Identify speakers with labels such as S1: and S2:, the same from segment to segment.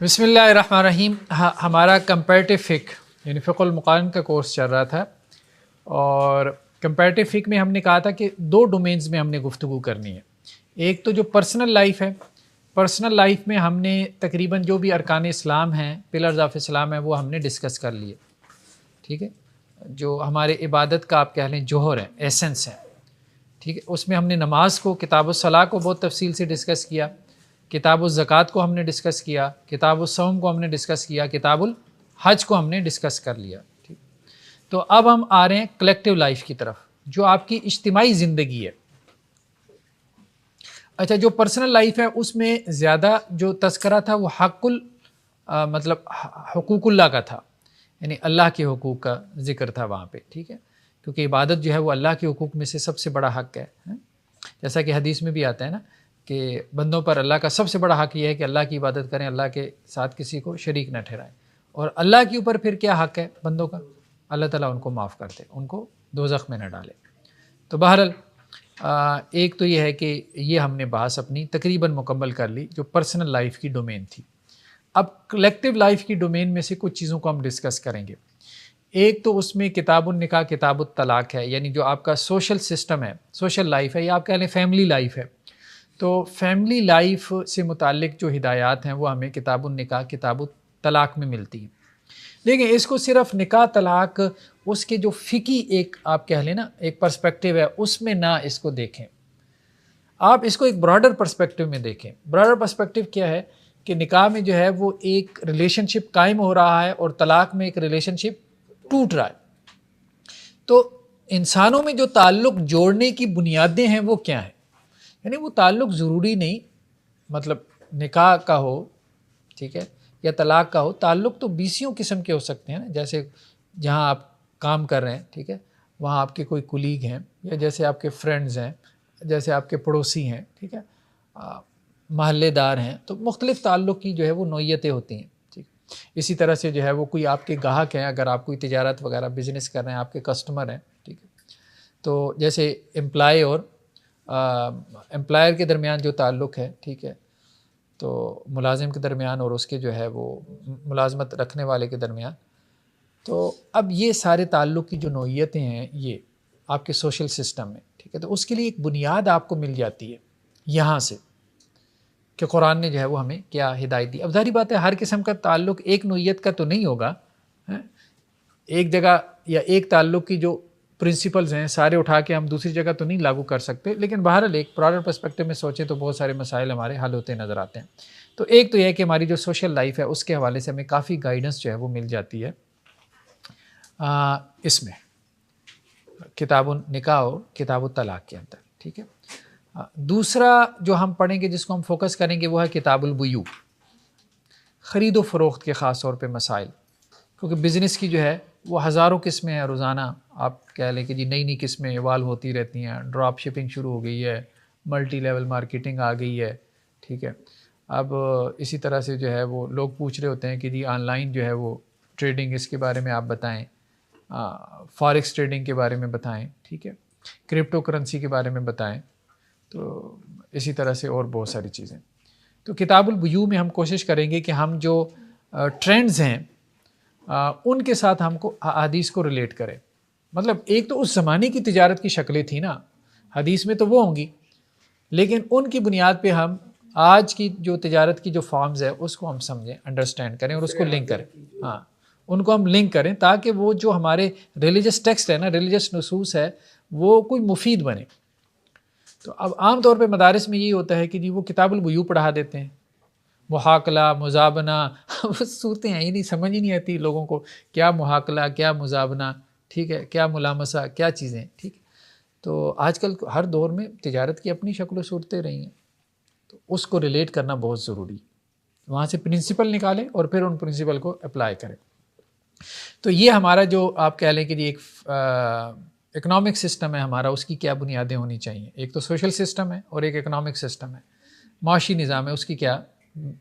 S1: بسم اللہ الرحمن الرحیم. ہمارا کمپیریٹیو فقہ یعنی فقہ المقارن کا کورس چل رہا تھا، اور کمپیریٹیو فقہ میں ہم نے کہا تھا کہ دو ڈومینز میں ہم نے گفتگو کرنی ہے. ایک تو جو پرسنل لائف ہے، پرسنل لائف میں ہم نے تقریباً جو بھی ارکان اسلام ہیں، پلرز آف اسلام ہیں، وہ ہم نے ڈسکس کر لیے. ٹھیک ہے، جو ہمارے عبادت کا آپ کہہ لیں جوہر ہے، ایسنس ہے. ٹھیک ہے، اس میں ہم نے نماز کو، کتاب الصلاۃ کو بہت تفصیل سے ڈسکس کیا، کتاب الزکوٰۃ کو ہم نے ڈسکس کیا، کتاب الصوم کو ہم نے ڈسکس کیا، کتاب الحج کو ہم نے ڈسکس کر لیا. ٹھیک، تو اب ہم آ رہے ہیں کلیکٹیو لائف کی طرف، جو آپ کی اجتماعی زندگی ہے. اچھا، جو پرسنل لائف ہے اس میں زیادہ جو تذکرہ تھا وہ مطلب حقوق اللہ کا تھا، یعنی اللہ کے حقوق کا ذکر تھا وہاں پہ. ٹھیک ہے، کیونکہ عبادت جو ہے وہ اللہ کے حقوق میں سے سب سے بڑا حق ہے. جیسا کہ حدیث میں بھی آتا ہے نا کہ بندوں پر اللہ کا سب سے بڑا حق یہ ہے کہ اللہ کی عبادت کریں، اللہ کے ساتھ کسی کو شریک نہ ٹھہرائیں. اور اللہ کے اوپر پھر کیا حق ہے بندوں کا؟ اللہ تعالیٰ ان کو معاف کر دے، ان کو دوزخ میں نہ ڈالے. تو بہرحال ایک تو یہ ہے کہ یہ ہم نے بحث اپنی تقریباً مکمل کر لی جو پرسنل لائف کی ڈومین تھی. اب کلیکٹیو لائف کی ڈومین میں سے کچھ چیزوں کو ہم ڈسکس کریں گے. ایک تو اس میں کتاب النکاح، کتاب الطلاق ہے، یعنی جو آپ کا سوشل سسٹم ہے، سوشل لائف ہے، یا آپ کہہ لیں فیملی لائف ہے. تو فیملی لائف سے متعلق جو ہدایات ہیں وہ ہمیں کتاب النکاح، کتاب الطلاق میں ملتی ہیں. دیکھیں، اس کو صرف نکاح طلاق اس کے جو فقہی ایک آپ کہہ لیں نا ایک پرسپیکٹیو ہے، اس میں نہ اس کو دیکھیں. آپ اس کو ایک براڈر پرسپیکٹیو میں دیکھیں. براڈر پرسپیکٹیو کیا ہے کہ نکاح میں جو ہے وہ ایک ریلیشن شپ قائم ہو رہا ہے اور طلاق میں ایک ریلیشن شپ ٹوٹ رہا ہے. تو انسانوں میں جو تعلق جوڑنے کی بنیادیں ہیں وہ کیا ہیں؟ یعنی وہ تعلق ضروری نہیں مطلب نکاح کا ہو، ٹھیک ہے، یا طلاق کا ہو. تعلق تو بیسیوں قسم کے ہو سکتے ہیں نا. جیسے جہاں آپ کام کر رہے ہیں، ٹھیک ہے، وہاں آپ کے کوئی کولیگ ہیں، یا جیسے آپ کے فرینڈز ہیں، جیسے آپ کے پڑوسی ہیں، ٹھیک ہے، محلے دار ہیں. تو مختلف تعلق کی جو ہے وہ نوعیتیں ہوتی ہیں. ٹھیک، اسی طرح سے جو ہے وہ کوئی آپ کے گاہک ہیں، اگر آپ کوئی تجارت وغیرہ بزنس کر رہے ہیں، آپ کے کسٹمر ہیں، ٹھیک ہے. تو جیسے امپلائی اور امپلائر کے درمیان جو تعلق ہے، ٹھیک ہے، تو ملازم کے درمیان اور اس کے جو ہے وہ ملازمت رکھنے والے کے درمیان. تو اب یہ سارے تعلق کی جو نوعیتیں ہیں یہ آپ کے سوشل سسٹم میں، ٹھیک ہے. تو اس کے لیے ایک بنیاد آپ کو مل جاتی ہے یہاں سے کہ قرآن نے جو ہے وہ ہمیں کیا ہدایت دی. اب ظاہری بات ہے ہر قسم کا تعلق ایک نوعیت کا تو نہیں ہوگا. ایک جگہ یا ایک تعلق کی جو پرنسپلز ہیں سارے اٹھا کے ہم دوسری جگہ تو نہیں لاگو کر سکتے، لیکن بہرحال ایک براڈر پرسپیکٹیو میں سوچیں تو بہت سارے مسائل ہمارے حل ہوتے نظر آتے ہیں. تو ایک تو یہ ہے کہ ہماری جو سوشل لائف ہے اس کے حوالے سے ہمیں کافی گائیڈنس جو ہے وہ مل جاتی ہے اس میں کتاب النکاح اور کتاب الطلاق کے اندر. ٹھیک ہے، دوسرا جو ہم پڑھیں گے جس کو ہم فوکس کریں گے وہ ہے کتاب البیوع، خرید و فروخت کے خاص طور پہ مسائل. کیونکہ بزنس کی جو ہے وہ ہزاروں قسمیں ہیں، روزانہ آپ کہہ لیں کہ جی نئی نئی قسمیں ایوالو ہوتی رہتی ہیں. ڈراپ شپنگ شروع ہو گئی ہے، ملٹی لیول مارکیٹنگ آ گئی ہے. ٹھیک ہے، اب اسی طرح سے جو ہے وہ لوگ پوچھ رہے ہوتے ہیں کہ جی آن لائن جو ہے وہ ٹریڈنگ اس کے بارے میں آپ بتائیں، فارکس ٹریڈنگ کے بارے میں بتائیں، ٹھیک ہے، کرپٹو کرنسی کے بارے میں بتائیں. تو اسی طرح سے اور بہت ساری چیزیں. تو کتاب البیوع میں ہم کوشش کریں گے کہ ہم جو ٹرینڈز ہیں ان کے ساتھ ہم کو حدیث کو ریلیٹ کریں. مطلب ایک تو اس زمانے کی تجارت کی شکلیں تھیں نا، حدیث میں تو وہ ہوں گی، لیکن ان کی بنیاد پہ ہم آج کی جو تجارت کی جو فارمز ہے اس کو ہم سمجھیں، انڈرسٹینڈ کریں اور اس کو لنک کریں. ہاں، ان کو ہم لنک کریں تاکہ وہ جو ہمارے ریلیجس ٹیکسٹ ہے نا، ریلیجس نصوص ہے، وہ کوئی مفید بنے. تو اب عام طور پہ مدارس میں یہی ہوتا ہے کہ جی وہ کتاب البیوع پڑھا دیتے ہیں، محاکلہ، مزابنہ، صورتیں ہیں ہی نہیں، سمجھ ہی نہیں آتی لوگوں کو کیا محاکلہ، کیا مزابنہ، ٹھیک ہے، کیا ملامسہ، کیا چیزیں. ٹھیک، تو آج کل ہر دور میں تجارت کی اپنی شکل و صورتیں رہی ہیں، تو اس کو ریلیٹ کرنا بہت ضروری. وہاں سے پرنسپل نکالیں اور پھر ان پرنسپل کو اپلائی کریں. تو یہ ہمارا جو آپ کہہ لیں کہ جی ایک اکنامک سسٹم ہے ہمارا، اس کی کیا بنیادیں ہونی چاہیے. ایک تو سوشل سسٹم ہے اور ایک اکنامک سسٹم ہے، معاشی نظام ہے، اس کی کیا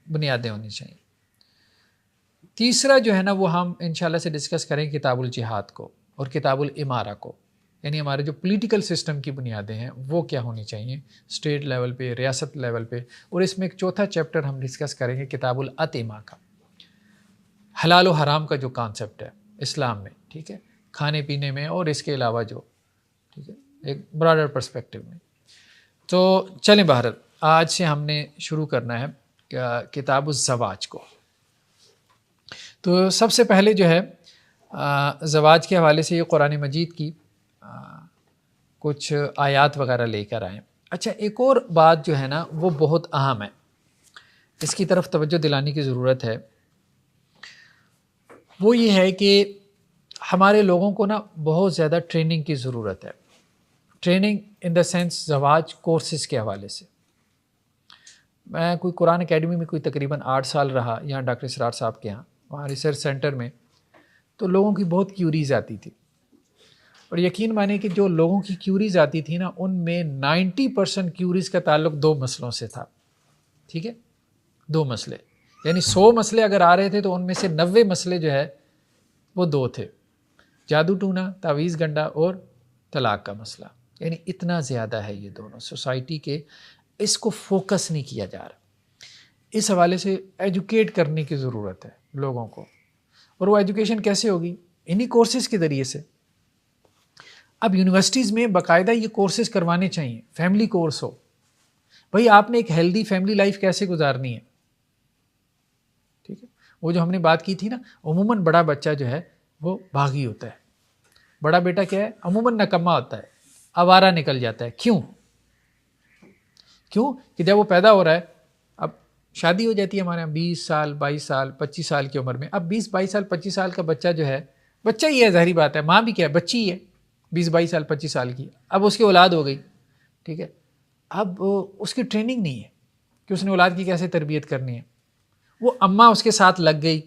S1: بنیادیں ہونی چاہیے. تیسرا جو ہے نا وہ ہم انشاءاللہ سے ڈسکس کریں کتاب الجہاد کو اور کتاب الامارہ کو، یعنی ہمارے جو پولیٹیکل سسٹم کی بنیادیں ہیں وہ کیا ہونی چاہیے اسٹیٹ لیول پہ، ریاست لیول پہ. اور اس میں ایک چوتھا چیپٹر ہم ڈسکس کریں گے کتاب الاطعمہ کا. حلال و حرام کا جو کانسیپٹ ہے اسلام میں، ٹھیک ہے، کھانے پینے میں اور اس کے علاوہ جو، ٹھیک ہے، ایک براڈر پرسپیکٹو میں. تو چلیں بہرحال آج سے ہم نے شروع کرنا ہے کتاب الزواج کو. تو سب سے پہلے جو ہے زواج کے حوالے سے یہ قرآن مجید کی کچھ آیات وغیرہ لے کر آئیں. اچھا، ایک اور بات جو ہے نا وہ بہت اہم ہے، اس کی طرف توجہ دلانے کی ضرورت ہے. وہ یہ ہے کہ ہمارے لوگوں کو نا بہت زیادہ ٹریننگ کی ضرورت ہے. ٹریننگ ان دا سینس زواج کورسز کے حوالے سے. میں کوئی قرآن اکیڈمی میں کوئی تقریباً 8 سال رہا یہاں ڈاکٹر اسرار صاحب کے یہاں، وہاں ریسرچ سینٹر میں. تو لوگوں کی بہت کیوریز آتی تھی، اور یقین مانیں کہ جو لوگوں کی کیوریز آتی تھی نا ان میں 90% کیوریز کا تعلق 2 مسئلوں سے تھا. ٹھیک ہے، 2 مسئلے، یعنی 100 مسئلے اگر آ رہے تھے تو ان میں سے 90 مسئلے جو ہے وہ 2 تھے: جادو ٹونا، تعویذ گنڈا اور طلاق کا مسئلہ. یعنی اتنا زیادہ ہے یہ دونوں سوسائٹی کے، اس کو فوکس نہیں کیا جا رہا. اس حوالے سے ایجوکیٹ کرنے کی ضرورت ہے لوگوں کو. اور وہ ایجوکیشن کیسے ہوگی؟ انہی کورسز کے ذریعے سے. اب یونیورسٹیز میں باقاعدہ یہ کورسز کروانے چاہیے، فیملی کورس ہو. بھئی آپ نے ایک ہیلدی فیملی لائف کیسے گزارنی ہے، ٹھیک ہے. وہ جو ہم نے بات کی تھی نا، عموماً بڑا بچہ جو ہے وہ باغی ہوتا ہے. بڑا بیٹا کیا ہے؟ عموماً نکما ہوتا ہے، آوارہ نکل جاتا ہے. کیوں کہ جب وہ پیدا ہو رہا ہے، اب شادی ہو جاتی ہے ہمارے یہاں 20 سال 22 سال 25 سال کی عمر میں. اب 20 22 سال 25 سال کا بچہ جو ہے بچہ ہی ہے، ظاہری بات ہے، ماں بھی کیا ہے، بچی ہی ہے 20 22 سال 25 سال کی. اب اس کی اولاد ہو گئی، ٹھیک ہے. اب اس کی ٹریننگ نہیں ہے کہ اس نے اولاد کی کیسے تربیت کرنی ہے. وہ اماں اس کے ساتھ لگ گئی،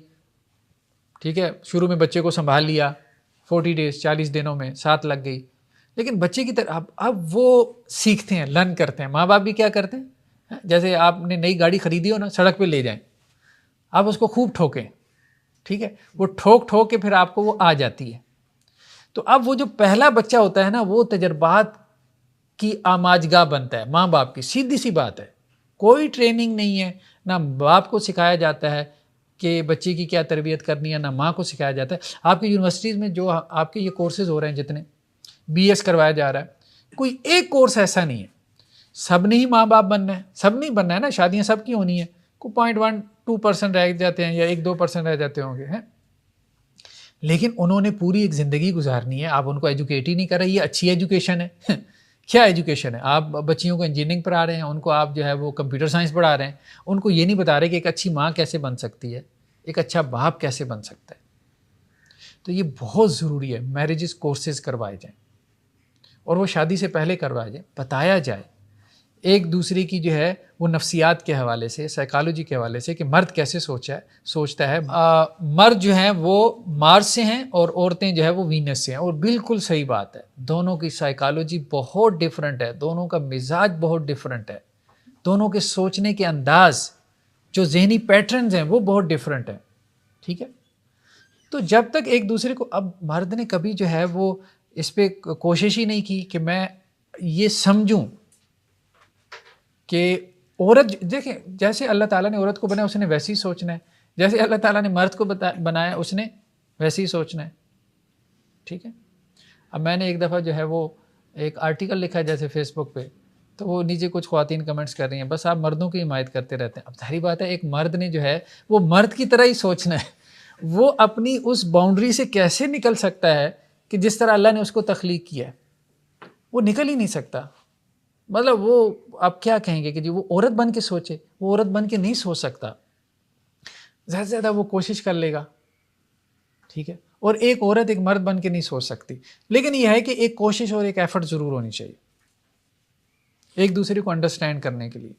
S1: ٹھیک ہے، شروع میں بچے کو سنبھال لیا 40 ڈیز 40 دنوں میں ساتھ لگ گئی. لیکن بچے کی طرح اب وہ سیکھتے ہیں، لرن کرتے ہیں. ماں باپ بھی کیا کرتے ہیں، جیسے آپ نے نئی گاڑی خریدی ہو نا، سڑک پہ لے جائیں، آپ اس کو خوب ٹھوکیں، ٹھیک ہے، وہ ٹھوک کے پھر آپ کو وہ آ جاتی ہے. تو اب وہ جو پہلا بچہ ہوتا ہے نا وہ تجربات کی آماجگاہ بنتا ہے ماں باپ کی. سیدھی سی بات ہے، کوئی ٹریننگ نہیں ہے، نہ باپ کو سکھایا جاتا ہے کہ بچے کی کیا تربیت کرنی ہے، نہ ماں کو سکھایا جاتا ہے. آپ کی یونیورسٹیز میں جو آپ کے یہ کورسز ہو رہے ہیں، جتنے BS کروایا جا رہا ہے، کوئی ایک کورس ایسا نہیں ہے. سب نے ہی ماں باپ بننا ہے، سب نہیں بننا ہے نا، شادیاں سب کی ہونی ہیں. کوئی 0.1-2% رہ جاتے ہیں یا 1-2% رہ جاتے ہوں گے ہیں، لیکن انہوں نے پوری ایک زندگی گزارنی ہے. آپ ان کو ایجوکیٹ ہی نہیں کر رہے. یہ اچھی ایجوکیشن ہے؟ کیا ایجوکیشن ہے؟ آپ بچیوں کو انجینئرنگ پڑھا رہے ہیں، ان کو آپ جو ہے وہ کمپیوٹر سائنس پڑھا رہے ہیں، ان کو یہ نہیں بتا رہے کہ ایک اچھی ماں کیسے بن سکتی ہے، ایک اچھا باپ کیسے بن سکتا ہے. تو یہ بہت ضروری ہے میرجز کورسز کروائے جائیں، اور وہ شادی سے پہلے کروایا جائے، بتایا جائے ایک دوسرے کی جو ہے وہ نفسیات کے حوالے سے، سائیکالوجی کے حوالے سے، کہ مرد کیسے سوچتا ہے. مرد جو ہیں وہ مارس سے ہیں اور عورتیں جو ہے وہ وینس سے ہیں. اور بالکل صحیح بات ہے، دونوں کی سائیکالوجی بہت ڈیفرنٹ ہے، دونوں کا مزاج بہت ڈیفرنٹ ہے، دونوں کے سوچنے کے انداز، جو ذہنی پیٹرنز ہیں وہ بہت ڈیفرنٹ ہیں، ٹھیک ہے. تو جب تک ایک دوسرے کو، اب مرد نے کبھی جو ہے وہ اس پہ کوشش ہی نہیں کی کہ میں یہ سمجھوں کہ عورت، دیکھیں جیسے اللہ تعالیٰ نے عورت کو بنایا اس نے ویسے ہی سوچنا ہے، جیسے اللہ تعالیٰ نے مرد کو بنایا اس نے ویسے ہی سوچنا ہے، ٹھیک ہے. اب میں نے ایک دفعہ جو ہے وہ ایک آرٹیکل لکھا ہے جیسے فیس بک پہ، تو وہ نیچے کچھ خواتین کمنٹس کر رہی ہیں بس آپ مردوں کی حمایت کرتے رہتے ہیں. اب ظاہری بات ہے، ایک مرد نے جو ہے وہ مرد کی طرح ہی سوچنا ہے. وہ اپنی اس باؤنڈری سے کیسے نکل سکتا ہے کہ جس طرح اللہ نے اس کو تخلیق کیا ہے، وہ نکل ہی نہیں سکتا. مطلب وہ آپ کیا کہیں گے کہ جی وہ عورت بن کے سوچے، وہ عورت بن کے نہیں سوچ سکتا. زیادہ سے زیادہ وہ کوشش کر لے گا، ٹھیک ہے. اور ایک عورت ایک مرد بن کے نہیں سوچ سکتی، لیکن یہ ہے کہ ایک کوشش اور ایک ایفرٹ ضرور ہونی چاہیے ایک دوسرے کو انڈرسٹینڈ کرنے کے لیے،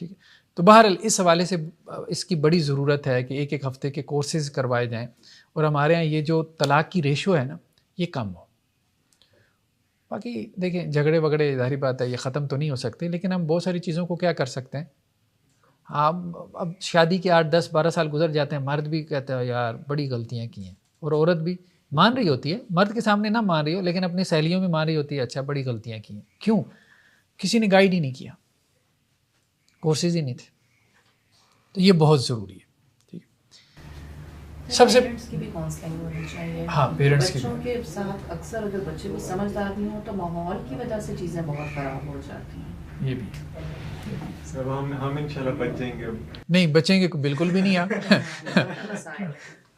S1: ٹھیک ہے. تو بہرحال اس حوالے سے اس کی بڑی ضرورت ہے کہ ایک ایک ہفتے کے کورسز کروائے جائیں، اور ہمارے یہاں یہ جو طلاق کی ریشو ہے نا یہ کم ہو. باقی دیکھیں جھگڑے وگڑے ظاہری بات ہے یہ ختم تو نہیں ہو سکتے، لیکن ہم بہت ساری چیزوں کو کیا کر سکتے ہیں. اب شادی کے 8-10-12 سال گزر جاتے ہیں، مرد بھی کہتا ہے یار بڑی غلطیاں کی ہیں، اور عورت بھی مان رہی ہوتی ہے، مرد کے سامنے نہ مان رہی ہو لیکن اپنی سہیلیوں میں مان رہی ہوتی ہے اچھا بڑی غلطیاں کی ہیں. کیوں؟ کسی نے گائیڈ ہی نہیں کیا، کورسز ہی نہیں تھے. تو یہ بہت ضروری ہے، ٹھیک ہے. سب سے
S2: پیرنٹس کی بھی کاؤنسلنگ ہونی چاہیے.
S1: ہاں پیرنٹس کی
S2: بچوں کے ساتھ اکثر اگر بچے کو سمجھدار نہیں ہوں تو ماحول کی وجہ سے چیزیں بہت خراب ہو جاتی ہیں.
S1: یہ بھی
S3: سب ہم انشاءاللہ بچ جائیں گے.
S1: نہیں بچیں گے بالکل بھی نہیں آپ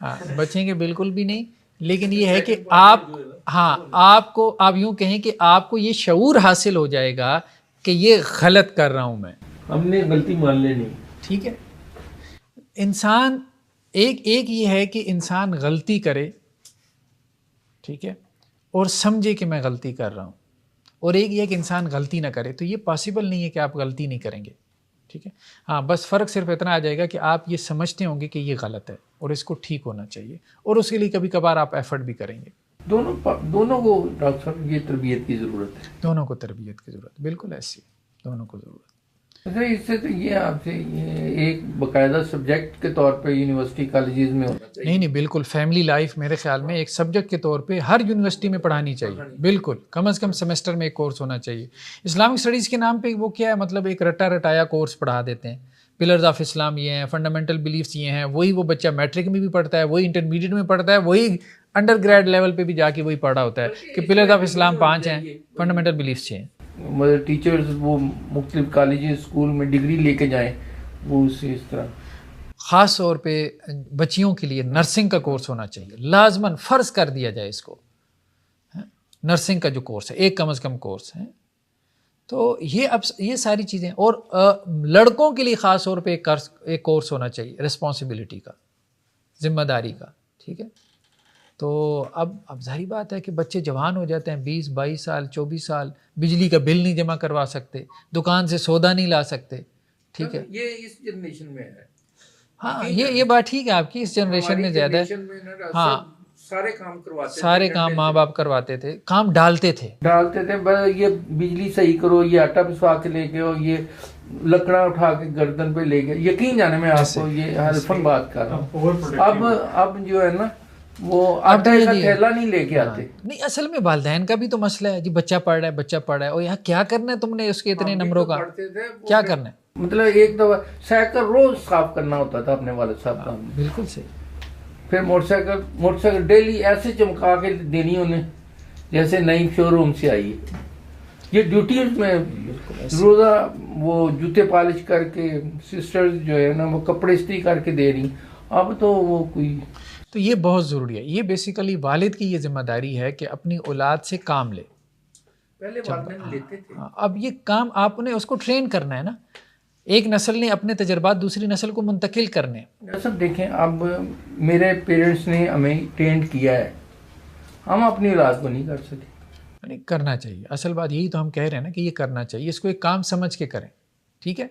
S1: ہاں بچیں گے بالکل بھی نہیں. لیکن یہ ہے کہ آپ کو آپ یوں کہیں کہ آپ کو یہ شعور حاصل ہو جائے گا کہ یہ غلط کر رہا ہوں میں,
S4: ہم نے غلطی مان لینی.
S1: ٹھیک ہے. انسان ایک یہ ہے کہ انسان غلطی کرے, ٹھیک ہے, اور سمجھے کہ میں غلطی کر رہا ہوں, اور ایک یہ کہ انسان غلطی نہ کرے. تو یہ پاسبل نہیں ہے کہ آپ غلطی نہیں کریں گے, ٹھیک ہے. ہاں بس فرق صرف اتنا آ جائے گا کہ آپ یہ سمجھتے ہوں گے کہ یہ غلط ہے اور اس کو ٹھیک ہونا چاہیے, اور اس کے لیے کبھی کبھار آپ ایفرٹ بھی کریں گے.
S4: دونوں کو ڈاکٹر صاحب یہ تربیت کی ضرورت ہے.
S1: دونوں کو تربیت کی ضرورت, بالکل ایسی دونوں کو ضرورت.
S4: اچھا اس سے تو یہ آپ سے یہ ایک باقاعدہ سبجیکٹ کے طور پہ یونیورسٹی کالجز میں ہونا چاہیے.
S1: نہیں بالکل فیملی لائف میرے خیال میں ایک سبجیکٹ کے طور پہ ہر یونیورسٹی میں پڑھانی چاہیے. بالکل کم از کم سیمسٹر میں ایک کورس ہونا چاہیے. اسلامک اسٹڈیز کے نام پہ وہ کیا ہے, مطلب ایک رٹا رٹایا کورس پڑھا دیتے ہیں. پلرز آف اسلام یہ ہیں, فنڈامنٹل بلیفس یہ ہیں, وہی وہ بچہ میٹرک میں بھی پڑھتا ہے, وہی انٹرمیڈیٹ میں پڑھتا ہے, وہی انڈر گریڈ لیول پہ بھی جا کے وہی پڑھا ہوتا ہے کہ پلرز آف اسلام 5 ہیں, فنڈامنٹل بلیفس 6 ہیں.
S4: مطلب ٹیچرز وہ مختلف کالجز اسکول میں ڈگری لے کے جائیں, وہ اسے اس طرح.
S1: خاص طور پہ بچیوں کے لیے نرسنگ کا کورس ہونا چاہیے, لازماً فرض کر دیا جائے اس کو. نرسنگ کا جو کورس ہے ایک کم از کم کورس ہے. تو یہ ساری چیزیں, اور لڑکوں کے لیے خاص طور پہ ایک کورس ہونا چاہیے رسپانسبلٹی کا, ذمہ داری کا, ٹھیک ہے. تو اب ظاہری بات ہے کہ بچے جوان ہو جاتے ہیں, 20-22 سال 24 سال, بجلی کا بل نہیں جمع کروا سکتے, دکان سے سودا نہیں لا سکتے, ٹھیک ہے.
S4: یہ اس جنریشن میں ہے.
S1: ہاں یہ بات ٹھیک ہے آپ کی, اس جنریشن میں زیادہ ہے. ہاں
S4: سارے کام کرواتے,
S1: سارے کام ماں باپ کرواتے تھے, کام ڈالتے تھے.
S4: بس یہ بجلی صحیح کرو, یہ آٹا پسوا کے لے کے, یہ لکڑا اٹھا کے گردن پہ لے گئے. یقین جانے میں آپ کو یہ حلفاً بات کر رہا ہوں. اب جو ہے نا وہ آٹا کا تھیلا نہیں لے کے آتے.
S1: نہیں اصل میں والدین کا بھی تو مسئلہ ہے جی, بچہ پڑھ رہا ہے اور یہاں کیا کرنا ہے تم نے اس کے اتنے نمبروں کا, کیا کرنا ہے.
S4: مطلب ایک دفعہ سائیکل روز صاف کرنا ہوتا تھا اپنے والد صاحب کا.
S1: بالکل صحیح.
S4: پھر موٹر سائیکل ڈیلی ایسے چمکا کے دینی انہیں جیسے نئی شو روم سے آئی ہے. یہ ڈیوٹی میں روزہ وہ جوتے پالش کر کے سسٹر جو ہے نا وہ کپڑے استری کر کے دے رہی. اب تو وہ کوئی,
S1: تو یہ بہت ضروری ہے. یہ بیسیکلی والد کی یہ ذمہ داری ہے کہ اپنی اولاد سے کام لے.
S4: پہلے والدین لیتے تھے,
S1: اب یہ کام آپ نے اس کو ٹرین کرنا ہے نا. ایک نسل نے اپنے تجربات دوسری نسل کو منتقل کرنے.
S4: سب دیکھیں, اب میرے پیرنٹس نے ہمیں ٹرینڈ کیا ہے, ہم اپنی اولاد کو نہیں کر سکے.
S1: نہیں کرنا چاہیے, اصل بات یہی تو ہم کہہ رہے ہیں نا کہ یہ کرنا چاہیے, اس کو ایک کام سمجھ کے کریں, ٹھیک ہے.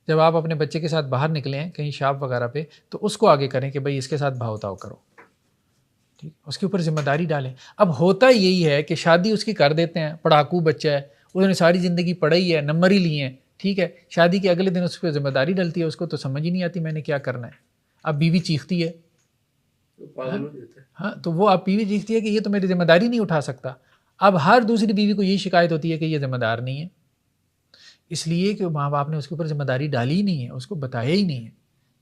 S1: جب آپ اپنے بچے کے ساتھ باہر نکلے ہیں کہیں شاپ وغیرہ پہ, تو اس کو آگے کریں کہ بھائی اس کے ساتھ بھاؤ تاؤ کرو, ٹھیک, اس کے اوپر ذمہ داری ڈالیں. اب ہوتا یہی ہے کہ شادی اس کی کر دیتے ہیں, پڑھاکو بچہ ہے, اس نے ساری زندگی پڑھائی ہے, نمبر ہی لیے ہیں, ٹھیک ہے, شادی کے اگلے دن اس پہ ذمہ داری ڈلتی ہے, اس کو تو سمجھ ہی نہیں آتی میں نے کیا کرنا ہے. اب بیوی چیختی ہے, ہاں تو وہ اب بیوی چیختی ہے کہ یہ تو میری ذمہ داری نہیں اٹھا سکتا. اب ہر دوسری بیوی کو یہی شکایت ہوتی ہے کہ یہ ذمہ دار نہیں ہے, اس لیے کہ ماں باپ نے اس کے اوپر ذمہ داری ڈالی ہی نہیں ہے, اس کو بتایا ہی نہیں ہے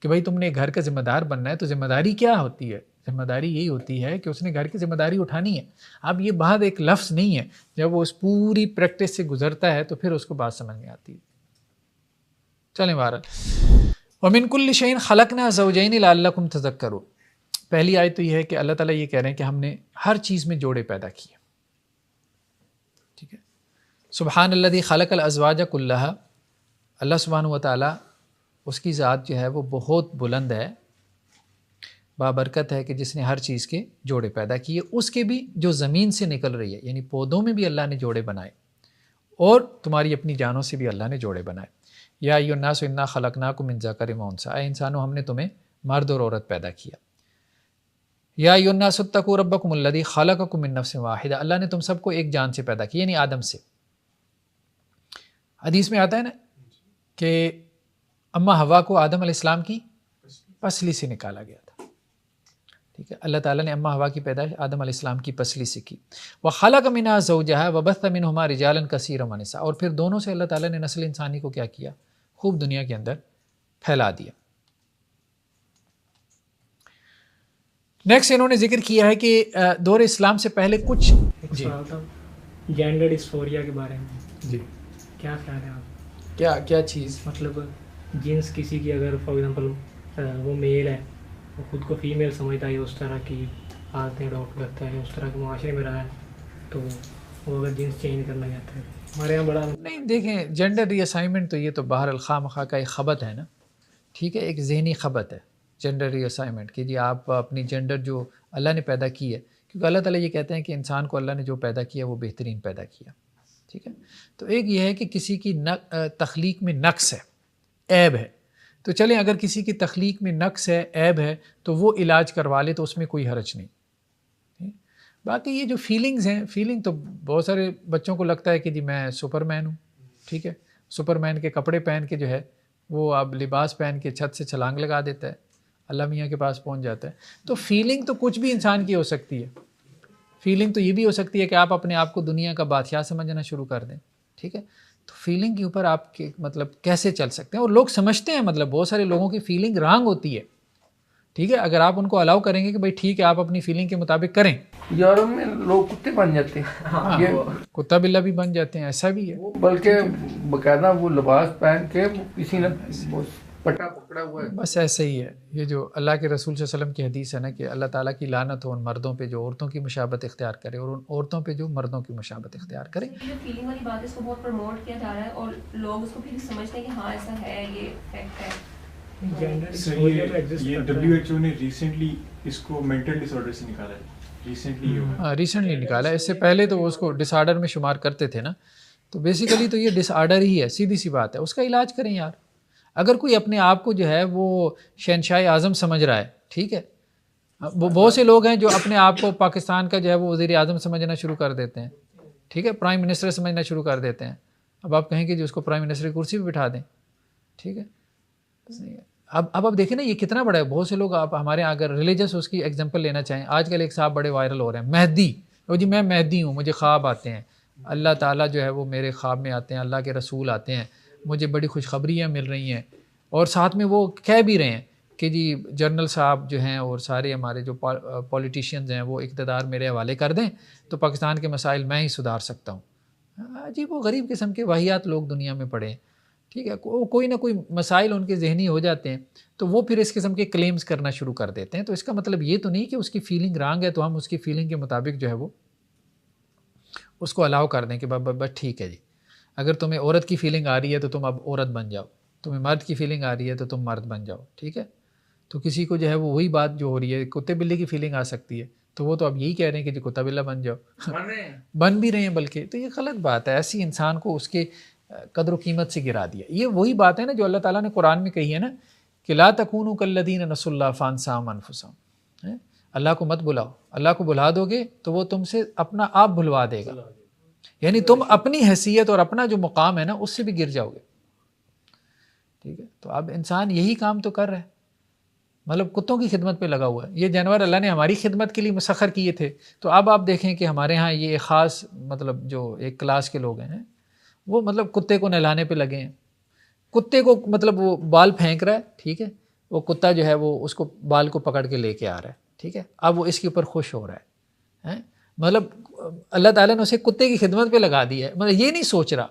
S1: کہ بھائی تم نے گھر کا ذمہ دار بننا ہے. تو ذمہ داری کیا ہوتی ہے؟ ذمہ داری یہی ہوتی ہے کہ اس نے گھر کی ذمہ داری اٹھانی ہے. اب یہ بات ایک لفظ نہیں ہے, جب وہ اس پوری پریکٹس سے گزرتا ہے تو پھر اس کو بات سمجھ میں آتی ہے. چلیں بہرحال, وَمِن كُلِّ شَيْءٍ خَلَقْنَا زَوْجَيْنِ لَعَلَّكُمْ تَذَكَّرُونَ. پہلی آیت تو یہ ہے کہ اللہ تعالیٰ یہ کہہ رہے ہیں کہ ہم نے ہر چیز میں جوڑے پیدا کیے, ٹھیک ہے. سبحان الذی خلق الازواج کلھا, اللہ سبحانہ و تعالیٰ اس کی ذات جو ہے وہ بہت بلند ہے, بابرکت ہے کہ جس نے ہر چیز کے جوڑے پیدا کیے, اس کے بھی جو زمین سے نکل رہی ہے, یعنی پودوں میں بھی اللہ نے جوڑے بنائے, اور تمہاری اپنی جانوں سے بھی اللہ نے جوڑے بنائے. یا ایھا الناس انا خلقناکم من ذکر و انثی, اے انسانوں ہم نے تمہیں مرد اور عورت پیدا کیا. یا ایھا الناس اتقوا ربکم الذی خلقکم من نفس واحدہ, اللہ نے تم سب کو ایک جان سے پیدا کیا, یعنی آدم سے. حدیث میں آتا ہے نا کہ اماں حوا کو آدم علیہ السلام کی پسلی سے نکالا گیا تھا, ٹھیک ہے. اللہ تعالیٰ نے اماں حوا کی پیدائش آدم علیہ السلام کی پسلی سے کی. وَخَلَقَ مِنْهَا زَوْجَهَا وَبَثَّ مِنْهُمَا رِجَالًا كَثِيرًا وَنِسَاءً, اور پھر دونوں سے اللہ تعالیٰ نے نسل انسانی کو کیا کیا, خوب دنیا کے اندر پھیلا دیا. نیکسٹ انہوں نے ذکر کیا ہے کہ دور اسلام سے پہلے کچھ
S5: جی جینڈر ڈسفوریا کے بارے میں
S1: جی
S5: کیا خیال ہے آپ؟
S1: کیا چیز؟
S5: مطلب جنس کسی کی اگر فار ایگزامپل وہ میل ہے، وہ خود کو فیمیل سمجھتا ہے، اس طرح کی عادتیں اڈاپٹ کرتا ہے، اس طرح کے معاشرے میں رہا ہے، تو وہ اگر جنس چینج کرنا چاہتا ہے، ہمارے یہاں بڑا
S1: نہیں دیکھیں، جینڈر ری اسائنمنٹ تو یہ تو باہر الخواہ مخواہ کا ایک خبط ہے نا، ٹھیک ہے، ایک ذہنی خبط ہے جینڈر ری اسائنمنٹ کہ جی آپ اپنی جینڈر جو اللہ نے پیدا کی ہے، کیونکہ اللہ تعالیٰ یہ کہتے ہیں کہ انسان کو اللہ نے جو پیدا کیا وہ بہترین پیدا کیا، ٹھیک ہے. تو ایک یہ ہے کہ کسی کی تخلیق میں نقص ہے، عیب ہے، تو چلیں اگر کسی کی تخلیق میں نقص ہے، عیب ہے، تو وہ علاج کروا لے تو اس میں کوئی حرج نہیں. باقی یہ جو فیلنگز ہیں، فیلنگ تو بہت سارے بچوں کو لگتا ہے کہ جی میں سپر مین ہوں، ٹھیک ہے، سپر مین کے کپڑے پہن کے جو ہے وہ اب لباس پہن کے چھت سے چھلانگ لگا دیتا ہے، اللہ میاں کے پاس پہنچ جاتا ہے. تو فیلنگ تو کچھ بھی انسان کی ہو سکتی ہے. فیلنگ تو یہ بھی ہو سکتی ہے کہ آپ اپنے آپ کو دنیا کا بادشاہ سمجھنا شروع کر دیں، ٹھیک ہے. تو فیلنگ کے اوپر آپ کے مطلب کیسے چل سکتے ہیں، اور لوگ سمجھتے ہیں، مطلب بہت سارے لوگوں کی فیلنگ رانگ ہوتی ہے، ٹھیک ہے. اگر آپ ان کو الاؤ کریں گے کہ بھائی ٹھیک ہے آپ اپنی فیلنگ کے مطابق کریں،
S4: یورپ میں لوگ کتے بن جاتے ہیں، یہ
S1: کتا بلا بھی بن جاتے ہیں، ایسا بھی ہے.
S4: بلکہ باقاعدہ وہ لباس پہن کے کسی نے پٹا پکڑا ہوا ہے.
S1: بس ایسے ہی ہے. یہ جو اللہ کے رسول صلی اللہ علیہ وسلم کی حدیث ہے نا کہ اللہ تعالیٰ کی لعنت ہو ان مردوں پہ جو عورتوں کی مشابت اختیار کرے اور ان عورتوں پہ جو مردوں کی مشابت اختیار کرے.
S6: جو فیلنگ والی بات ہے اس کو بہت پروموٹ کیا جا رہا ہے اور لوگ اس کو پھر سمجھتے ہیں کہ ہاں ایسا ہے، یہ فیکٹ ہے.
S5: جینڈر
S3: سر
S5: ڈسفوریا تو ایگزسٹ
S3: یہ
S5: کرتا ہے.
S3: WHO نے ریسنٹلی اس کو مینٹل ڈس آرڈر سے نکالا ہے، ریسنٹلی یہ ہوا ہے.
S1: ریسنٹلی نکالا ہے، اس سے پہلے تو وہ اس کو ڈس آرڈر میں شمار کرتے تھے نا. تو بیسیکلی تو یہ ڈس آرڈر ہی ہے، سیدھی سی بات ہے. اس کا علاج کریں یار. اگر کوئی اپنے آپ کو جو ہے وہ شہنشاہ اعظم سمجھ رہا ہے، ٹھیک ہے، وہ بہت سے لوگ ہیں جو اپنے آپ کو پاکستان کا جو ہے وہ وزیر اعظم سمجھنا شروع کر دیتے ہیں، ٹھیک ہے، پرائم منسٹر سمجھنا شروع کر دیتے ہیں. اب آپ کہیں کہ جو اس کو پرائم منسٹر کی کرسی پہ بٹھا دیں، ٹھیک ہے. اب دیکھیں نا یہ کتنا بڑا ہے. بہت سے لوگ آپ ہمارے یہاں اگر ریلیجس اس کی ایگزامپل لینا چاہیں، آج کل ایک صاحب بڑے وائرل ہو رہے ہیں، مہدی. وہ جی میں مہدی ہوں، مجھے خواب آتے ہیں، اللہ تعالیٰ جو ہے وہ میرے خواب میں آتے ہیں، اللہ کے رسول آتے ہیں، مجھے بڑی خوشخبریاں مل رہی ہیں. اور ساتھ میں وہ کہہ بھی رہے ہیں کہ جی جنرل صاحب جو ہیں اور سارے ہمارے جو پولیٹیشینز ہیں وہ اقتدار میرے حوالے کر دیں تو پاکستان کے مسائل میں ہی سدھار سکتا ہوں. عجیب و غریب قسم کے واہیات لوگ دنیا میں پڑے ہیں، ٹھیک ہے. کوئی نہ کوئی مسائل ان کے ذہنی ہو جاتے ہیں تو وہ پھر اس قسم کے کلیمز کرنا شروع کر دیتے ہیں. تو اس کا مطلب یہ تو نہیں کہ اس کی فیلنگ رانگ ہے تو ہم اس کی فیلنگ کے مطابق جو ہے وہ اس کو الاؤ کر دیں کہ بس ٹھیک ہے جی، اگر تمہیں عورت کی فیلنگ آ رہی ہے تو تم اب عورت بن جاؤ، تمہیں مرد کی فیلنگ آ رہی ہے تو تم مرد بن جاؤ، ٹھیک ہے. تو کسی کو جو ہے وہ وہی بات جو ہو رہی ہے، کتے بلے کی فیلنگ آ سکتی ہے تو وہ تو اب یہی کہہ رہے ہیں کہ جو کتا بلا بن جاؤ، بن بھی رہے ہیں بلکہ. تو یہ غلط بات ہے. ایسی انسان کو اس کے قدر و قیمت سے گرا دیا. یہ وہی بات ہے نا جو اللہ تعالیٰ نے قرآن میں کہی ہے نا کہ لا تکونوا کالذین نسوا اللہ فانساہم انفسہم. اللہ کو مت بلاؤ، اللہ کو بلا دو گے تو وہ تم سے اپنا آپ بھلوا دے گا. یعنی تم اپنی حیثیت اور اپنا جو مقام ہے نا اس سے بھی گر جاؤ گے، ٹھیک ہے. تو اب انسان یہی کام تو کر رہا ہے، مطلب کتوں کی خدمت پہ لگا ہوا ہے. یہ جانور اللہ نے ہماری خدمت کے لیے مسخر کیے تھے. تو اب آپ دیکھیں کہ ہمارے ہاں یہ ایک خاص مطلب جو ایک کلاس کے لوگ ہیں وہ مطلب کتے کو نہلانے پہ لگے ہیں. کتے کو مطلب وہ بال پھینک رہا ہے، ٹھیک ہے، وہ کتا جو ہے وہ اس کو بال کو پکڑ کے لے کے آ رہا ہے، ٹھیک ہے. اب وہ اس کے اوپر خوش ہو رہا ہے. مطلب اللہ تعالیٰ نے اسے کتے کی خدمت پہ لگا دی ہے. مطلب یہ نہیں سوچ رہا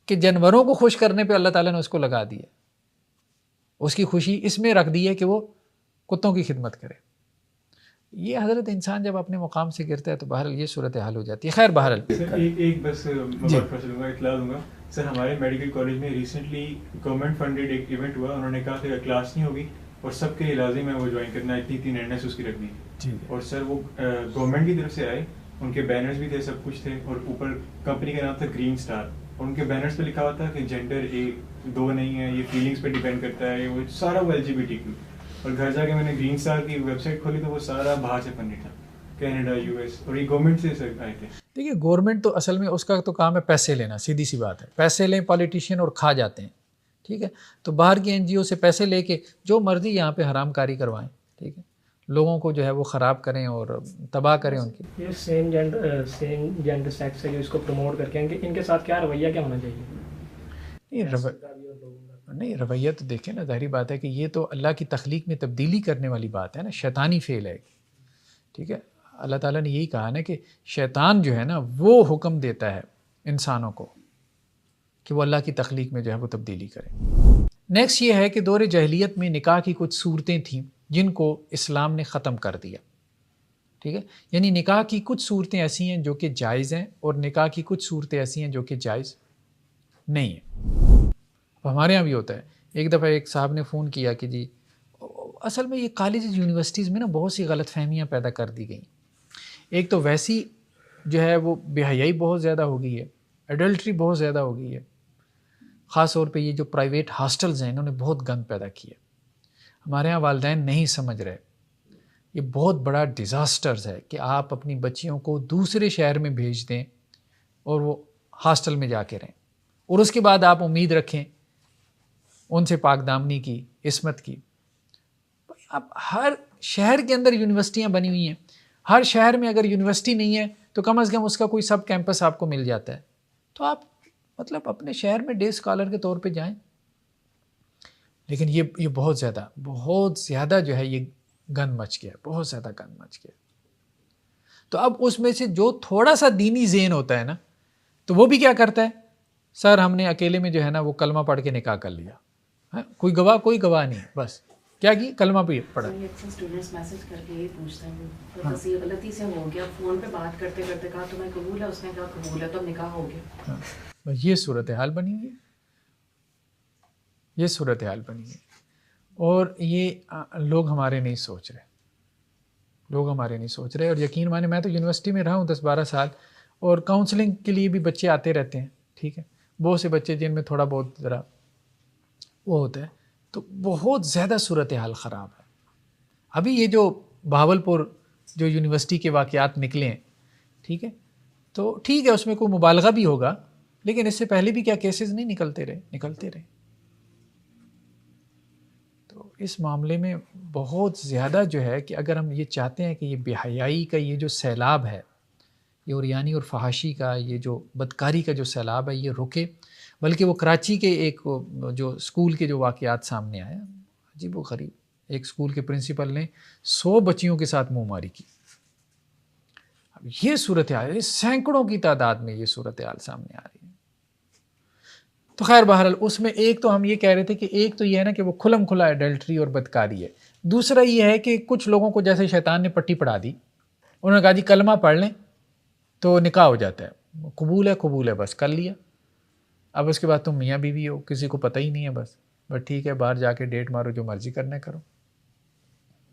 S1: کہ جانوروں کو خوش کرنے پہ اللہ تعالیٰ نے اس کو لگا دی ہے. اس کی خوشی اس میں رکھ دی ہے کہ وہ کتوں کی خدمت کرے. یہ حضرت انسان جب اپنے مقام سے گرتا ہے تو بہرحال یہ صورتحال ہو جاتی ہے. خیر بہرحال
S3: سر ایک بس اطلاع دوں گا. سر ہمارے میڈیکل کالج میں ریسنٹلی گورنمنٹ فنڈیڈ ایک ایونٹ ہوا. انہوں نے کہا کہ کلاس نہیں ہوگی اور سب کے لازم ہے وہ جوائن کرنا ہے، اتنی اٹینڈنس اس کی رکھنی ہے. اور سر وہ گورنمنٹ کی طرف سے آئے، ان کے بینرز بھی تھے، سب کچھ تھے، اور اوپر کمپنی کا نام تھا گرین اسٹار. اور ان کے بینرز پہ لکھا ہوا تھا کہ جینڈر دو نہیں ہے، یہ فیلنگس پہ ڈیپینڈ کرتا ہے، وہ سارا وہ LGBTQ. اور گھر جا کے میں نے گرین اسٹار کی ویب سائٹ کھولی تو وہ سارا باہر سے فنڈ تھا، کینیڈا، US، اور یہ گورنمنٹ سے آئے تھے.
S1: دیکھیے گورنمنٹ تو اصل میں اس کا تو کام ہے پیسے لینا، سیدھی سی بات ہے. پیسے لیں پالیٹیشین اور کھا جاتے ہیں، ٹھیک ہے. تو باہر کی NGO سے پیسے لے کے جو مرضی یہاں پہ حرام کاری کروائیں، ٹھیک ہے، لوگوں کو جو ہے وہ خراب کریں اور تباہ کریں ان کی.
S5: یہ سیم جینڈر سیکس ہے جو اس کو پروموٹ کر کے ان کے ساتھ کیا رویہ کیا ہونا چاہیے؟
S1: نہیں رویہ تو دیکھیں نا، ظاہری بات ہے کہ یہ تو اللہ کی تخلیق میں تبدیلی کرنے والی بات ہے نا، شیطانی فعل ہے. ٹھیک ہے، اللہ تعالیٰ نے یہی کہا نا کہ شیطان جو ہے نا وہ حکم دیتا ہے انسانوں کو کہ وہ اللہ کی تخلیق میں جو ہے وہ تبدیلی کرے. نیکسٹ یہ ہے کہ دور جاہلیت میں نکاح کی کچھ صورتیں تھیں جن کو اسلام نے ختم کر دیا. ٹھیک ہے، یعنی نکاح کی کچھ صورتیں ایسی ہیں جو کہ جائز ہیں اور نکاح کی کچھ صورتیں ایسی ہیں جو کہ جائز نہیں ہیں. اب ہمارے ہاں بھی ہوتا ہے. ایک دفعہ ایک صاحب نے فون کیا کہ جی اصل میں یہ کالجز یونیورسٹیز میں نا بہت سی غلط فہمیاں پیدا کر دی گئیں. ایک تو ویسی جو ہے وہ بے حیائی بہت زیادہ ہو گئی ہے، ایڈلٹری بہت زیادہ ہو گئی ہے. خاص طور پہ یہ جو پرائیویٹ ہاسٹلز ہیں انہوں نے بہت گند پیدا کیا. ہمارے ہاں والدین نہیں سمجھ رہے. یہ بہت بڑا ڈیزاسٹرز ہے کہ آپ اپنی بچیوں کو دوسرے شہر میں بھیج دیں اور وہ ہاسٹل میں جا کے رہیں، اور اس کے بعد آپ امید رکھیں ان سے پاک دامنی کی، عصمت کی. اب ہر شہر کے اندر یونیورسٹیاں بنی ہوئی ہیں، ہر شہر میں اگر یونیورسٹی نہیں ہے تو کم از کم اس کا کوئی سب کیمپس آپ کو مل جاتا ہے. تو آپ مطلب اپنے شہر میں ڈے اسکالر کے طور پہ جائیں. لیکن یہ بہت زیادہ جو ہے یہ گند مچ گیا، بہت زیادہ گند مچ گیا. تو اب اس میں سے جو تھوڑا سا دینی ذہن ہوتا ہے نا تو وہ بھی کیا کرتا ہے، سر ہم نے اکیلے میں جو ہے نا وہ کلمہ پڑھ کے نکاح کر لیا. کوئی گواہ نہیں، بس کیا کی کلمہ پہ پڑھا.
S2: اسٹوڈنٹس میسج کر کے یہ پوچھتے ہیں بس یہ غلطی سے ہو گیا، فون پہ بات کرتے کرتے کہا تمہیں قبول ہے، اس نے کہا قبول ہے، تو نکاح ہو گیا.
S1: بس یہ صورتحال بنی ہوئی ہے، یہ صورتحال بنی ہے. اور یہ لوگ ہمارے نہیں سوچ رہے، اور یقین مانے میں تو یونیورسٹی میں رہا ہوں 10-12 سال، اور کاؤنسلنگ کے لیے بھی بچے آتے رہتے ہیں. ٹھیک ہے، بہت سے بچے جن میں تھوڑا بہت ذرا وہ ہوتا ہے، تو بہت زیادہ صورتحال خراب ہے. ابھی یہ جو بہاولپور جو یونیورسٹی کے واقعات نکلے ہیں، ٹھیک ہے، تو ٹھیک ہے اس میں کوئی مبالغہ بھی ہوگا، لیکن اس سے پہلے بھی کیا کیسز نہیں نکلتے رہے. تو اس معاملے میں بہت زیادہ جو ہے کہ اگر ہم یہ چاہتے ہیں کہ یہ بے حیائی کا یہ جو سیلاب ہے، یہ عریانی اور فحاشی کا یہ جو بدکاری کا جو سیلاب ہے یہ رکے. بلکہ وہ کراچی کے ایک جو اسکول کے جو واقعات سامنے آئے، عجیب و غریب، ایک اسکول کے پرنسپل نے 100 بچیوں کے ساتھ منہ ماری کی. اب یہ صورتحال ہے، سینکڑوں کی تعداد میں یہ صورتحال سامنے آ رہی ہے. تو خیر بہرحال اس میں ایک تو ہم یہ کہہ رہے تھے کہ ایک تو یہ ہے نا کہ وہ کھلم کھلا ایڈلٹری اور بدکاری ہے. دوسرا یہ ہے کہ کچھ لوگوں کو جیسے شیطان نے پٹی پڑھا دی، انہوں نے کہا جی کلمہ پڑھ لیں تو نکاح ہو جاتا ہے، قبول ہے بس کر لیا. اب اس کے بعد تم میاں بیوی ہو، کسی کو پتہ ہی نہیں ہے، بس ٹھیک ہے باہر جا کے ڈیٹ مارو، جو مرضی کرنا کرو،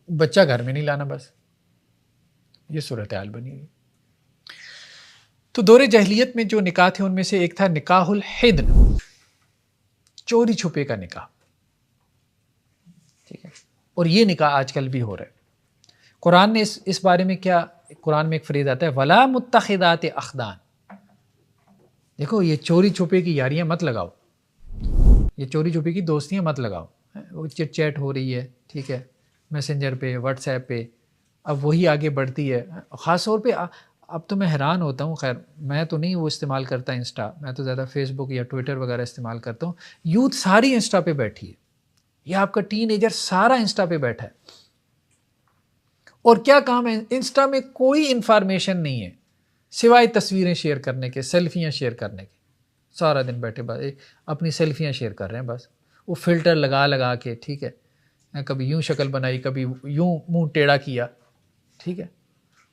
S1: بچہ گھر میں نہیں لانا، بس یہ صورتحال بنی ہوئی. تو دور جاہلیت میں جو نکاح تھے ان میں سے ایک تھا نکاح الحدن، چوری چھپے کا نکاح. ٹھیک ہے، اور یہ نکاح آج کل بھی ہو رہا ہے. قرآن نے اس بارے میں کیا، قرآن میں ایک فریض آتا ہے وَلَا مُتَّخِذَاتِ أَخْدَانٍ. دیکھو یہ چوری چھپے کی یاریاں مت لگاؤ، یہ چوری چھپے کی دوستیاں مت لگاؤ. وہ چٹ چیٹ ہو رہی ہے، ٹھیک ہے، میسنجر پہ، واٹس ایپ پہ، اب وہی آگے بڑھتی ہے. خاص طور پہ اب تو میں حیران ہوتا ہوں، خیر میں تو نہیں وہ استعمال کرتا انسٹا، میں تو زیادہ فیس بک یا ٹویٹر وغیرہ استعمال کرتا ہوں. یوتھ ساری انسٹا پہ بیٹھی ہے، یہ آپ کا ٹین ایجر سارا انسٹا پہ بیٹھا ہے. اور کیا کام ہے انسٹا میں؟ کوئی انفارمیشن نہیں ہے سوائے تصویریں شیئر کرنے کے، سیلفیاں شیئر کرنے کے. سارا دن بیٹھے بس اپنی سیلفیاں شیئر کر رہے ہیں، بس وہ فلٹر لگا کے، ٹھیک ہے، کبھی یوں شکل بنائی، کبھی یوں منہ ٹیڑھا کیا. ٹھیک ہے،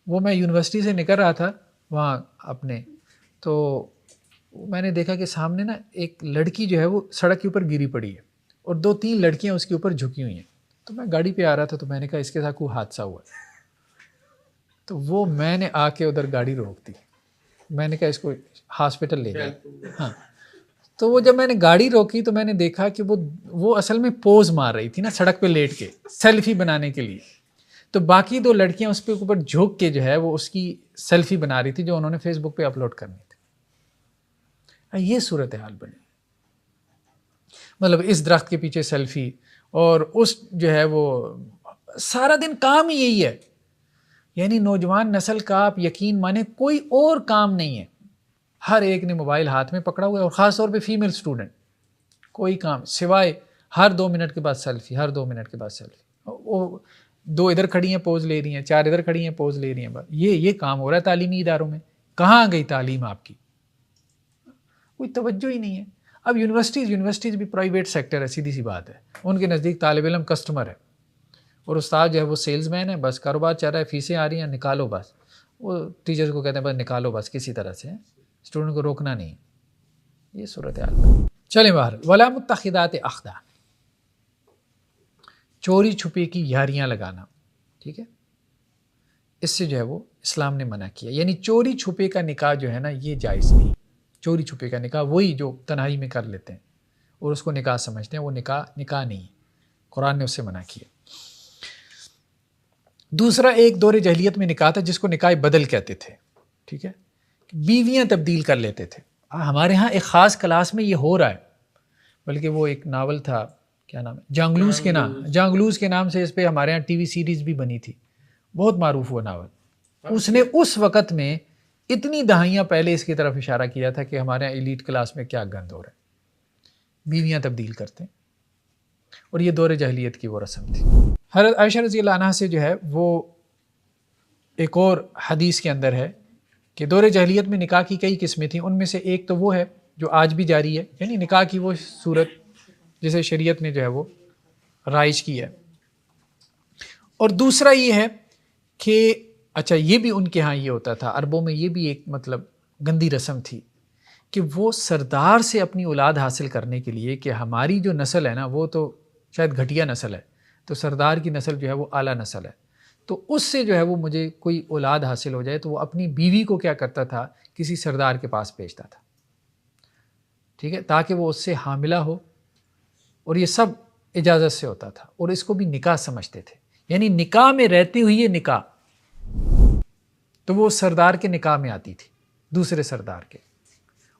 S1: وہ میں یونیورسٹی سے نکل رہا تھا وہاں اپنے، تو میں نے دیکھا کہ سامنے نا ایک لڑکی جو ہے وہ سڑک کے اوپر گری پڑی ہے اور 2-3 لڑکیاں اس کے اوپر جھکی ہوئی ہیں. تو میں گاڑی پہ آ رہا تھا تو میں نے کہا اس کے ساتھ کوئی حادثہ ہوا ہے. تو وہ میں نے آ کے ادھر گاڑی روک دی، میں نے کہا اس کو ہاسپٹل لے جائیں. ہاں، تو وہ جب میں نے گاڑی روکی تو میں نے دیکھا کہ وہ اصل میں پوز مار رہی تھی نا سڑک پہ لیٹ کے سیلفی بنانے کے لیے. تو باقی 2 لڑکیاں اس پہ اوپر جھک کے جو ہے وہ اس کی سیلفی بنا رہی تھی جو انہوں نے فیس بک پہ اپلوڈ کرنی تھی. یہ صورتحال بنی، مطلب اس درخت کے پیچھے سیلفی، اور اس جو ہے وہ سارا دن کام ہی یہی ہے. یعنی نوجوان نسل کا آپ یقین مانیں کوئی اور کام نہیں ہے، ہر ایک نے موبائل ہاتھ میں پکڑا ہوا ہے، اور خاص طور پہ فیمیل اسٹوڈنٹ کوئی کام سوائے ہر 2 منٹ کے بعد سیلفی، ہر 2 منٹ کے بعد سیلفی، وہ 2 ادھر کھڑی ہیں پوز لے رہی ہیں، 4 ادھر کھڑی ہیں پوز لے رہی ہیں، یہ کام ہو رہا ہے تعلیمی اداروں میں. کہاں گئی تعلیم آپ کی؟ کوئی توجہ ہی نہیں ہے. اب یونیورسٹیز بھی پرائیویٹ سیکٹر ہے، سیدھی سی بات ہے. ان کے نزدیک طالب علم کسٹمر ہے اور استاد جو ہے وہ سیلز مین ہے، بس کاروبار چل رہا ہے، فیسیں آ رہی ہیں، نکالو بس. وہ ٹیچرز کو کہتے ہیں بس نکالو بس کسی طرح سے، اسٹوڈنٹ کو روکنا نہیں. یہ صورتحال ہے. چلیں باہر. ولا متخذات اخدان، چوری چھپے کی یاریاں لگانا، ٹھیک ہے، اس سے جو ہے وہ اسلام نے منع کیا. یعنی چوری چھپے کا نکاح جو ہے نا یہ جائز نہیں. چوری چھپے کا نکاح وہی جو تنہائی میں کر لیتے ہیں اور اس کو نکاح سمجھتے ہیں، وہ نکاح نہیں ہے، قرآن نے اس سے منع کیا. دوسرا ایک دور جاہلیت میں نکاح تھا جس کو نکاح بدل کہتے تھے، ٹھیک ہے، بیویاں تبدیل کر لیتے تھے. ہمارے ہاں ایک خاص کلاس میں یہ ہو رہا ہے، بلکہ وہ ایک ناول تھا، کیا نام ہے، جانگلوز کے نام سے اس پہ ہمارے ہاں ٹی وی سیریز بھی بنی تھی، بہت معروف ہوا ناول. اس نے اس وقت میں اتنی دہائیاں پہلے اس کی طرف اشارہ کیا تھا کہ ہمارے یہاں ایلیٹ کلاس میں کیا گند ہو رہا ہے، بیویاں تبدیل کرتے ہیں. اور یہ دور جاہلیت کی وہ رسم تھی. حضرت عائشہ رضی اللہ عنہا سے جو ہے وہ ایک اور حدیث کے اندر ہے کہ دور جاہلیت میں نکاح کی کئی قسمیں تھیں. ان میں سے ایک تو وہ ہے جو آج بھی جاری ہے، یعنی نکاح کی وہ صورت جسے شریعت نے جو ہے وہ رائج کی ہے. اور دوسرا یہ ہے کہ اچھا یہ بھی ان کے ہاں یہ ہوتا تھا، عربوں میں یہ بھی ایک مطلب گندی رسم تھی کہ وہ سردار سے اپنی اولاد حاصل کرنے کے لیے، کہ ہماری جو نسل ہے نا وہ تو شاید گھٹیا نسل ہے، تو سردار کی نسل جو ہے وہ اعلیٰ نسل ہے، تو اس سے جو ہے وہ مجھے کوئی اولاد حاصل ہو جائے تو وہ اپنی بیوی کو کیا کرتا تھا، کسی سردار کے پاس بھیجتا تھا، ٹھیک ہے، تاکہ وہ اس سے حاملہ ہو. اور یہ سب اجازت سے ہوتا تھا اور اس کو بھی نکاح سمجھتے تھے. یعنی نکاح میں رہتے ہوئے یہ نکاح تو وہ سردار کے نکاح میں آتی تھی، دوسرے سردار کے،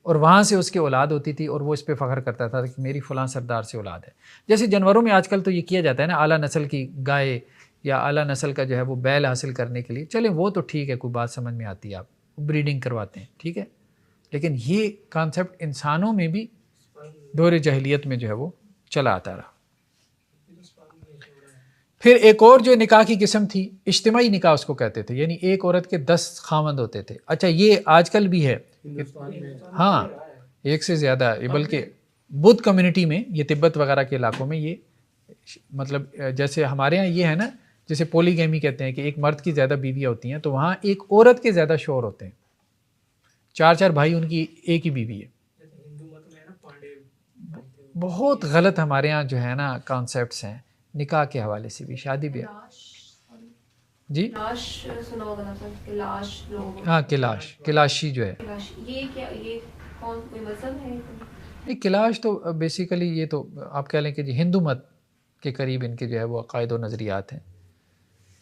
S1: اور وہاں سے اس کی اولاد ہوتی تھی اور وہ اس پہ فخر کرتا تھا کہ میری فلاں سردار سے اولاد ہے. جیسے جانوروں میں آج کل تو یہ کیا جاتا ہے نا، اعلیٰ نسل کی گائے یا اعلیٰ نسل کا جو ہے وہ بیل حاصل کرنے کے لیے، چلیں وہ تو ٹھیک ہے، کوئی بات سمجھ میں آتی ہے، آپ بریڈنگ کرواتے ہیں، ٹھیک ہے، لیکن یہ کانسیپٹ انسانوں میں بھی دور جاہلیت میں جو ہے وہ چلا آتا رہا. پھر ایک اور جو نکاح کی قسم تھی اجتماعی نکاح اس کو کہتے تھے، یعنی ایک عورت کے 10 خاوند ہوتے تھے. اچھا یہ آج کل بھی ہے، ہاں ایک سے زیادہ ہے، بلکہ بدھ کمیونٹی میں، یہ تبت وغیرہ کے علاقوں میں یہ مطلب جیسے ہمارے ہاں یہ ہے نا، جیسے پولی گیمی کہتے ہیں کہ ایک مرد کی زیادہ بیویاں ہوتی ہیں، تو وہاں ایک عورت کے زیادہ شوہر ہوتے ہیں، 4 بھائی ان کی ایک ہی بیوی ہے. بہت غلط ہمارے ہاں جو ہے نا کانسیپٹس ہیں نکاح کے حوالے سے بھی، شادی بھی. جی ہاں کلاشی جو ہے، نہیں کلاش تو بیسیکلی یہ تو آپ کہہ لیں کہ جی ہندو مت کے قریب ان کے جو ہے وہ عقائد و نظریات ہیں.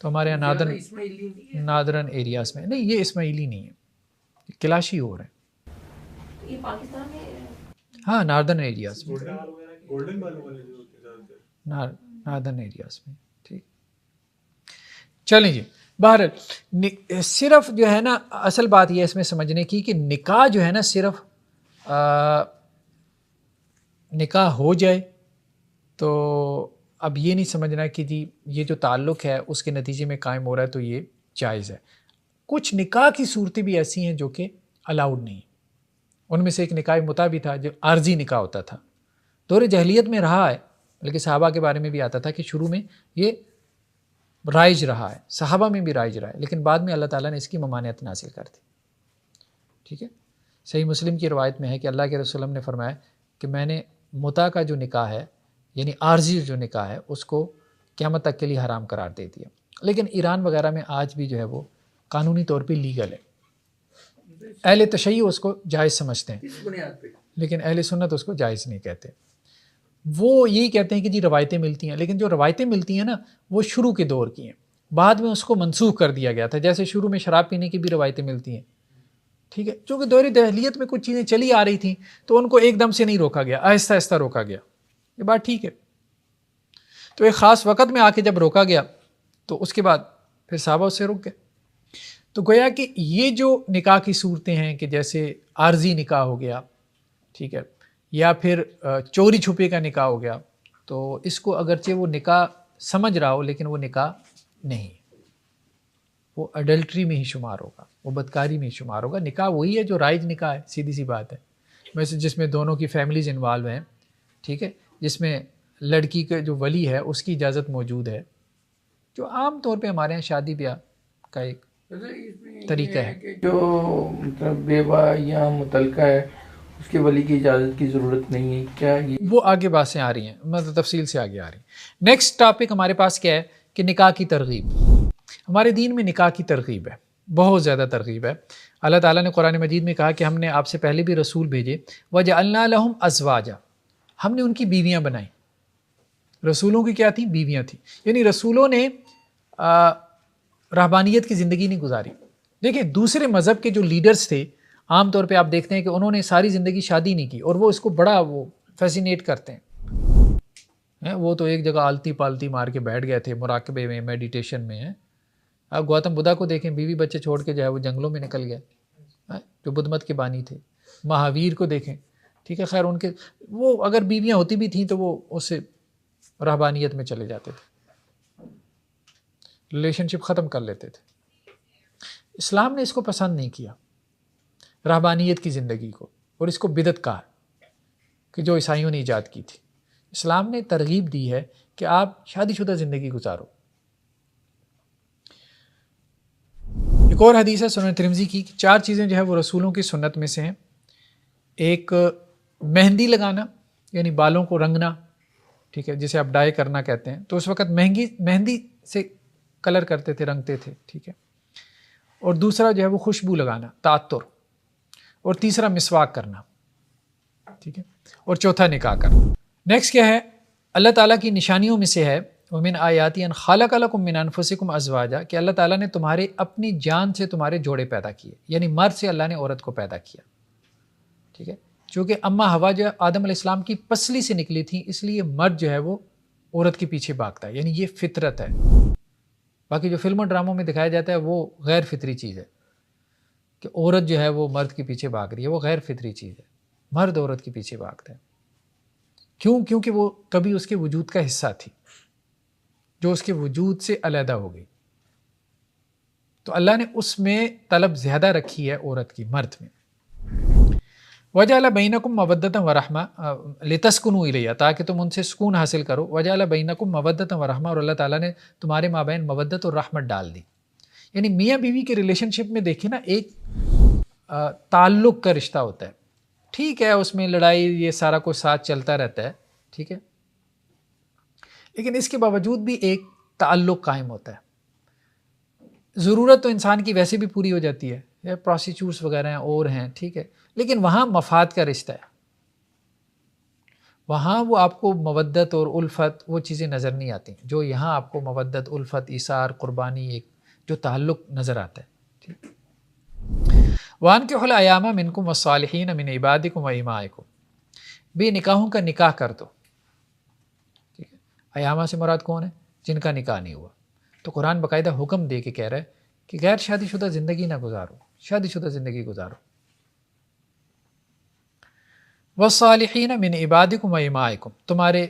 S1: تو ہمارے یہاں نادرن ایریاز میں نہیں، یہ اسماعیلی نہیں ہے، کلاشی ہو رہے ہیں ہاں ناردرن ایریاز میں، ناردرن ایریاز میں. ٹھیک چلیں جی. بہرحال صرف جو ہے نا اصل بات یہ ہے اس میں سمجھنے کی کہ نکاح جو ہے نا صرف نکاح ہو جائے تو اب یہ نہیں سمجھنا کہ جی یہ جو تعلق ہے اس کے نتیجے میں قائم ہو رہا ہے تو یہ جائز ہے. کچھ نکاح کی صورتیں بھی ایسی ہیں جو کہ الاؤڈ نہیں. ان میں سے ایک نکاح متع بھی تھا جو عارضی نکاح ہوتا تھا، دور جاہلیت میں رہا ہے، بلکہ صحابہ کے بارے میں بھی آتا تھا کہ شروع میں یہ رائج رہا ہے، صحابہ میں بھی رائج رہا ہے، لیکن بعد میں اللہ تعالیٰ نے اس کی ممانعت نازل کر دی. ٹھیک ہے، صحیح مسلم کی روایت میں ہے کہ اللہ کے رسول نے فرمایا کہ میں نے متع کا جو نکاح ہے یعنی عارضی جو نکاح ہے اس کو قیامت تک کے لیے حرام قرار دے دیا. لیکن ایران وغیرہ میں آج بھی جو ہے وہ قانونی طور پہ لیگل ہے. اہل تشیع اس کو جائز سمجھتے ہیں لیکن اہل سنت اس کو جائز نہیں کہتے. وہ یہی کہتے ہیں کہ جی روایتیں ملتی ہیں، لیکن جو روایتیں ملتی ہیں نا وہ شروع کے دور کی ہیں، بعد میں اس کو منسوخ کر دیا گیا تھا. جیسے شروع میں شراب پینے کی بھی روایتیں ملتی ہیں، ٹھیک ہے، چونکہ دور جاہلیت میں کچھ چیزیں چلی آ رہی تھیں تو ان کو ایک دم سے نہیں روکا گیا، آہستہ آہستہ روکا گیا. یہ بات ٹھیک ہے. تو ایک خاص وقت میں آ کے جب روکا گیا تو اس کے بعد پھر صحابہ اس سے رک گئے. تو گویا کہ یہ جو نکاح کی صورتیں ہیں کہ جیسے عارضی نکاح ہو گیا، ٹھیک ہے، یا پھر چوری چھپے کا نکاح ہو گیا، تو اس کو اگرچہ وہ نکاح سمجھ رہا ہو لیکن وہ نکاح نہیں، وہ اڈلٹری میں ہی شمار ہوگا، وہ بدکاری میں ہی شمار ہوگا۔ نکاح وہی ہے جو رائج نکاح ہے، سیدھی سی بات ہے، ویسے جس میں دونوں کی فیملیز انوالو ہیں، ٹھیک ہے، جس میں لڑکی کے جو ولی ہے اس کی اجازت موجود ہے، جو عام طور پہ ہمارے یہاں شادی بیاہ کا ایک طریقہ ہے
S4: کہ جو مطلب بیوہ یا متعلقہ ہے اس کے ولی کی اجازت کی ضرورت نہیں ہے، کیا یہ
S1: وہ آگے باتیں آ رہی ہیں، مطلب تفصیل سے آگے آ رہی ہیں۔ نیکسٹ ٹاپک ہمارے پاس کیا ہے کہ نکاح کی ترغیب۔ ہمارے دین میں نکاح کی ترغیب ہے، بہت زیادہ ترغیب ہے۔ اللہ تعالیٰ نے قرآن مجید میں کہا کہ ہم نے آپ سے پہلے بھی رسول بھیجے، وَجَعَلْنَا لَهُمْ أَزْوَاجًا، ہم نے ان کی بیویاں بنائیں۔ رسولوں کی کیا تھیں؟ بیویاں تھیں، یعنی رسولوں نے رہبانیت کی زندگی نہیں گزاری۔ دیکھیں دوسرے مذہب کے جو لیڈرز تھے، عام طور پہ آپ دیکھتے ہیں کہ انہوں نے ساری زندگی شادی نہیں کی، اور وہ اس کو بڑا وہ فیسینیٹ کرتے ہیں، وہ تو ایک جگہ آلتی پالتی مار کے بیٹھ گئے تھے مراقبے میں، میڈیٹیشن میں۔ آپ گوتم بدھا کو دیکھیں، بیوی بچے چھوڑ کے جو ہے وہ جنگلوں میں نکل گئے، جو بدھ مت کے بانی تھے۔ مہاویر کو دیکھیں، ٹھیک ہے، خیر ان کے وہ اگر بیویاں ہوتی بھی تھیں تو وہ اس سے رہبانیت میں چلے جاتے تھے، ریلیشن شپ ختم کر لیتے تھے۔ اسلام نے اس کو پسند نہیں کیا، رہبانیت کی زندگی کو، اور اس کو بدعت کہا کہ جو عیسائیوں نے ایجاد کی تھی۔ اسلام نے ترغیب دی ہے کہ آپ شادی شدہ زندگی گزارو۔ ایک اور حدیث ہے سنن ترمذی کی کہ 4 چیزیں جو ہے وہ رسولوں کی سنت میں سے ہیں۔ ایک مہندی لگانا، یعنی بالوں کو رنگنا، ٹھیک ہے، جسے آپ ڈائی کرنا کہتے ہیں، تو اس وقت مہندی سے کلر کرتے تھے، رنگتے تھے، ٹھیک ہے۔ اور دوسرا جو ہے وہ خوشبو لگانا، تعطر، اور تیسرا مسواک کرنا، ٹھیک ہے، اور چوتھا نکاح کرنا۔ نیکسٹ کیا ہے؟ اللہ تعالیٰ کی نشانیوں میں سے ہے وَمِنْ آیَاتِهِ أَنْ خَلَقَ لَكُم مِّنْ أَنفُسِكُمْ أَزْوَاجًا، کہ اللہ تعالیٰ نے تمہارے اپنی جان سے تمہارے جوڑے پیدا کیے، یعنی مرد سے اللہ نے عورت کو پیدا کیا، ٹھیک ہے۔ چونکہ اماں ہوا جو ہے آدم علیہ السلام کی پسلی سے نکلی تھی، اس لیے مرد جو ہے وہ عورت کے پیچھے بھاگتا ہے، یعنی یہ فطرت ہے۔ باقی جو فلم و ڈراموں میں دکھایا جاتا ہے وہ غیر فطری چیز ہے، کہ عورت جو ہے وہ مرد کے پیچھے بھاگ رہی ہے، وہ غیر فطری چیز ہے۔ مرد عورت کے پیچھے بھاگتا ہے، کیوں؟ کیونکہ وہ کبھی اس کے وجود کا حصہ تھی جو اس کے وجود سے علیحدہ ہو گئی، تو اللہ نے اس میں طلب زیادہ رکھی ہے عورت کی، مرد میں۔ وَجَعَلَ بَيْنَكُمْ مَوَدَّةً وَرَحْمَةً لِتَسْكُنُوا إِلَيْهَا، تاکہ تم ان سے سکون حاصل کرو۔ وَجَعَلَ بَيْنَكُمْ مَوَدَّةً وَرَحْمَةً، اور اللہ تعالیٰ نے تمہارے مابین مودت اور رحمت ڈال دی۔ یعنی میاں بیوی کے ریلیشن شپ میں دیکھیں نا، ایک تعلق کا رشتہ ہوتا ہے، ٹھیک ہے، اس میں لڑائی یہ سارا کچھ ساتھ چلتا رہتا ہے، ٹھیک ہے، لیکن اس کے باوجود بھی ایک تعلق قائم ہوتا ہے۔ ضرورت تو انسان کی ویسے بھی پوری ہو جاتی ہے، پروسٹیچیوٹس وغیرہ ہیں اور ہیں، ٹھیک ہے، لیکن وہاں مفاد کا رشتہ ہے، وہاں وہ آپ کو مودت اور الفت وہ چیزیں نظر نہیں آتی جو یہاں آپ کو مودت، الفت، ایثار، قربانی، ایک جو تعلق نظر آتا ہے، ٹھیک۔ وَأَنكِحُوا الْأَيَامَ مِنكُمْ وَالصَّالِحِينَ مِنْ عِبَادِكُمْ وَإِمَائِكُمْ، بے نکاحوں کا نکاح کر دو، ٹھیک ہے۔ ایامہ سے مراد کون ہے؟ جن کا نکاح نہیں ہوا۔ تو قرآن باقاعدہ حکم دے کے کہہ رہا ہے کہ غیر شادی شدہ زندگی نہ گزارو، شادی شدہ زندگی گزارو۔ وَالصَّالِحِينَ مِنْ عِبَادِكُمْ وَإِمَائِكُمْ، تمہارے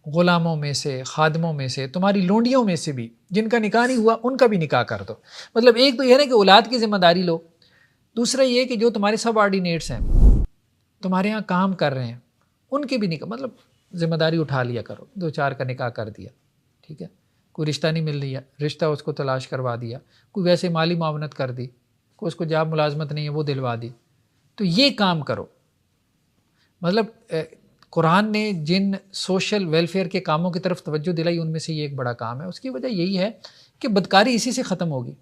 S1: غلاموں میں سے، خادموں میں سے، تمہاری لونڈیوں میں سے بھی جن کا نکاح نہیں ہوا ان کا بھی نکاح کر دو۔ مطلب ایک تو یہ ہے نا کہ اولاد کی ذمہ داری لو، دوسرا یہ کہ جو تمہارے سب آرڈینیٹس ہیں، تمہارے ہاں کام کر رہے ہیں، ان کے بھی نکاح، مطلب ذمہ داری اٹھا لیا کرو، 2-4 کا نکاح کر دیا، ٹھیک ہے۔ کوئی رشتہ نہیں مل رہا، رشتہ اس کو تلاش کروا دیا، کوئی ویسے مالی معاونت کر دی، کوئی اس کو جاب ملازمت نہیں ہے وہ دلوا دی، تو یہ کام کرو۔ مطلب قرآن نے جن سوشل ویلفیئر کے کاموں کی طرف توجہ دلائی ان میں سے یہ ایک بڑا کام ہے۔ اس کی وجہ یہی ہے کہ بدکاری اسی سے ختم ہوگی۔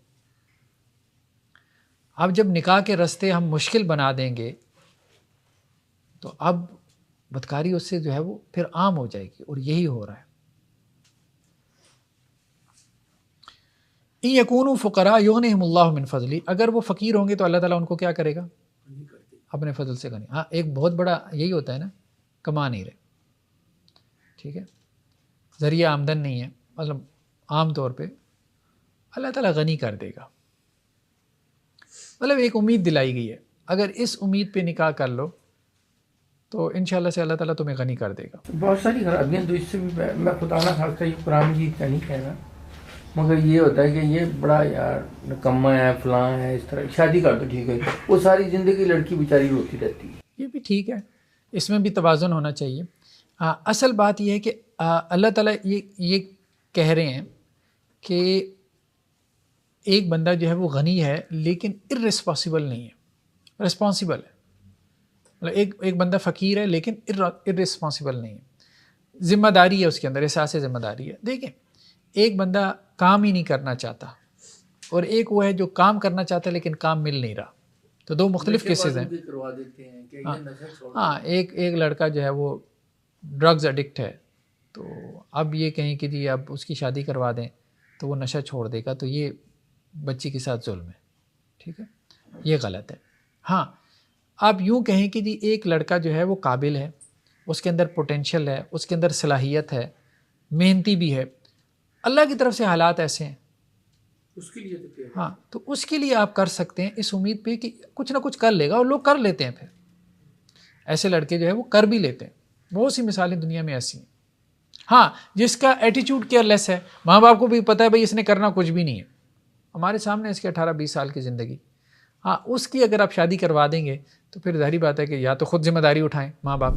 S1: اب جب نکاح کے راستے ہم مشکل بنا دیں گے تو اب بدکاری اس سے جو ہے وہ پھر عام ہو جائے گی، اور یہی ہو رہا ہے۔ ان یکونوا فقراء یغنہم اللہ من فضلہ، اگر وہ فقیر ہوں گے تو اللہ تعالیٰ ان کو کیا کرے گا؟ اپنے فضل سے غنی۔ ہاں، ایک بہت بڑا یہی ہوتا ہے نا، کما نہیں رہے، ٹھیک ہے، ذریعہ آمدن نہیں ہے، مطلب عام طور پہ اللہ تعالیٰ غنی کر دے گا، مطلب ایک امید دلائی گئی ہے۔ اگر اس امید پہ نکاح کر لو تو انشاءاللہ سے اللہ تعالیٰ تمہیں غنی کر دے گا.
S4: بہت ساری خرابیاں تو اس سے بھی میں خدا نہ خاصا یہ قرآن مجید کا نہیں کہنا، مگر یہ ہوتا ہے کہ یہ بڑا یار نکما ہے فلاں ہے، اس طرح شادی کر تو ٹھیک ہے، وہ ساری زندگی لڑکی بیچاری روتی رہتی ہے.
S1: یہ بھی ٹھیک ہے، اس میں بھی توازن ہونا چاہیے. اصل بات یہ ہے کہ اللہ تعالیٰ یہ کہہ رہے ہیں کہ ایک بندہ جو ہے وہ غنی ہے لیکن ارسپانسبل نہیں ہے، رسپانسبل ہے. مطلب ایک بندہ فقیر ہے لیکن ارسپانسبل نہیں ہے، ذمہ داری ہے اس کے اندر، احساس ذمہ داری ہے. دیکھیں ایک بندہ کام ہی نہیں کرنا چاہتا اور ایک وہ ہے جو کام کرنا چاہتا ہے لیکن کام مل نہیں رہا، تو دو مختلف کیسز ہیں. ہاں ایک لڑکا جو ہے وہ ڈرگز ایڈکٹ ہے، تو اب یہ کہیں کہ جی اب اس کی شادی کروا دیں تو وہ نشہ چھوڑ دے گا، تو یہ بچی کے ساتھ ظلم ہے. ٹھیک ہے، یہ غلط ہے. ہاں آپ یوں کہیں کہ جی ایک لڑکا جو ہے وہ قابل ہے، اس کے اندر پوٹینشیل ہے، اس کے اندر صلاحیت ہے، محنتی بھی ہے، اللہ کی طرف سے حالات ایسے ہیں
S4: اس کے لیے تو کیا؟
S1: ہاں تو اس کے لیے آپ کر سکتے ہیں اس امید پہ کہ کچھ نہ کچھ کر لے گا، اور لوگ کر لیتے ہیں. پھر ایسے لڑکے جو ہے وہ کر بھی لیتے ہیں، بہت سی مثالیں دنیا میں ایسی ہیں. ہاں جس کا ایٹیچیوڈ کیئر لیس ہے، ماں باپ کو بھی پتہ ہے بھائی اس نے کرنا کچھ بھی نہیں ہے، ہمارے سامنے اس کے 18-20 سال کی زندگی، ہاں اس کی اگر آپ شادی کروا دیں گے تو پھر ظاہری بات ہے کہ یا تو خود ذمہ داری اٹھائیں ماں باپ.